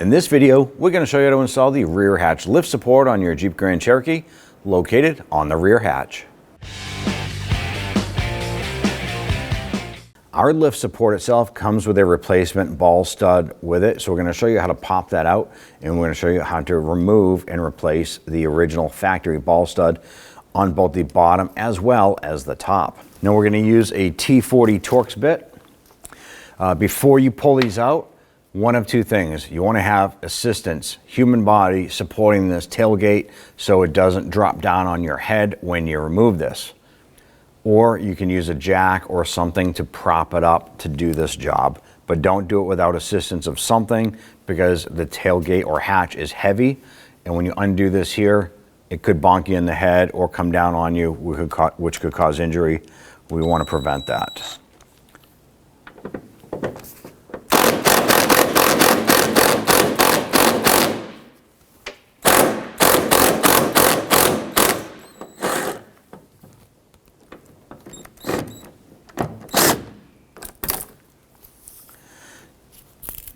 In this video, we're going to show you how to install the rear hatch lift support on your Jeep Grand Cherokee, located on the rear hatch. Our lift support itself comes with a replacement ball stud with it, so we're going to show you how to pop that out, and we're going to show you how to remove and replace the original factory ball stud on both the bottom as well as the top. Now we're going to use a T40 Torx bit. Before you pull these out, one of two things. You want to have assistance, human body supporting this tailgate so it doesn't drop down on your head when you remove this. Or you can use a jack or something to prop it up to do this job. But don't do it without assistance of something, because the tailgate or hatch is heavy, and when you undo this here, it could bonk you in the head or come down on you, which could cause injury. We want to prevent that.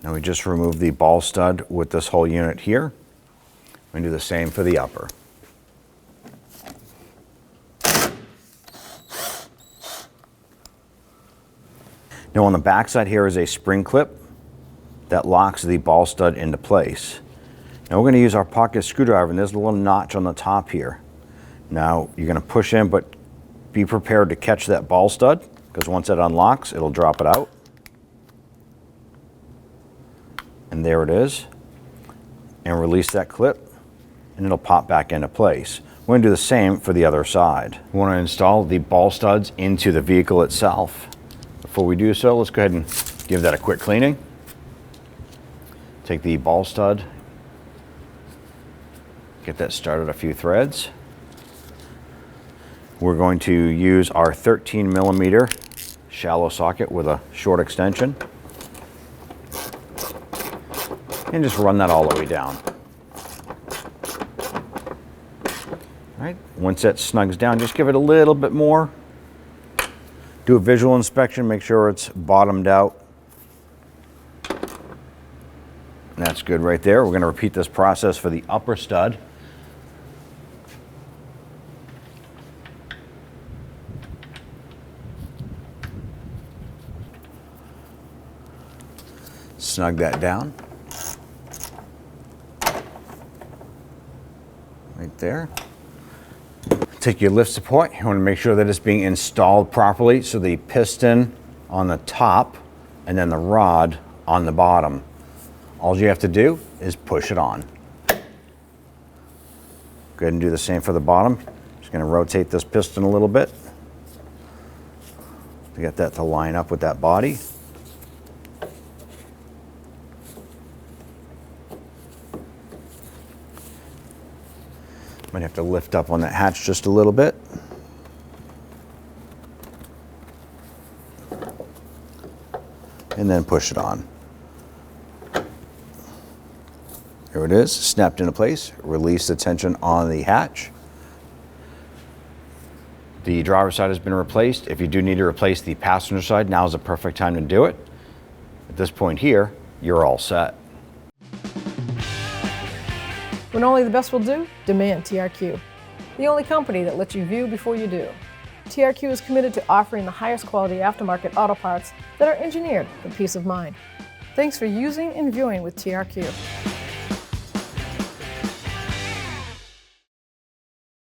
Now we just removed the ball stud with this whole unit here. We do the same for the upper. Now on the back side here is a spring clip that locks the ball stud into place. Now we're going to use our pocket screwdriver, and there's a little notch on the top here. Now you're going to push in, but be prepared to catch that ball stud, because once it unlocks, it'll drop it out. And there it is. And release that clip, and it'll pop back into place. We're going to do the same for the other side. We want to install the ball studs into the vehicle itself. Before we do so, let's go ahead and give that a quick cleaning. Take the ball stud, get that started a few threads. We're going to use our 13mm shallow socket with a short extension, and just run that all the way down. All right, once that snugs down, just give it a little bit more. Do a visual inspection, make sure it's bottomed out. That's good right there. We're going to repeat this process for the upper stud. Snug that down. Right there. Take your lift support. You want to make sure that it's being installed properly, so the piston on the top and then the rod on the bottom. All you have to do is push it on. Go ahead and do the same for the bottom. Just going to rotate this piston a little bit to get that to line up with that body. Might have to lift up on that hatch just a little bit. And then push it on. There it is, snapped into place. Release the tension on the hatch. The driver's side has been replaced. If you do need to replace the passenger side, now is the perfect time to do it. At this point here, you're all set. When only the best will do, demand TRQ. The only company that lets you view before you do. TRQ is committed to offering the highest quality aftermarket auto parts that are engineered for peace of mind. Thanks for using and viewing with TRQ.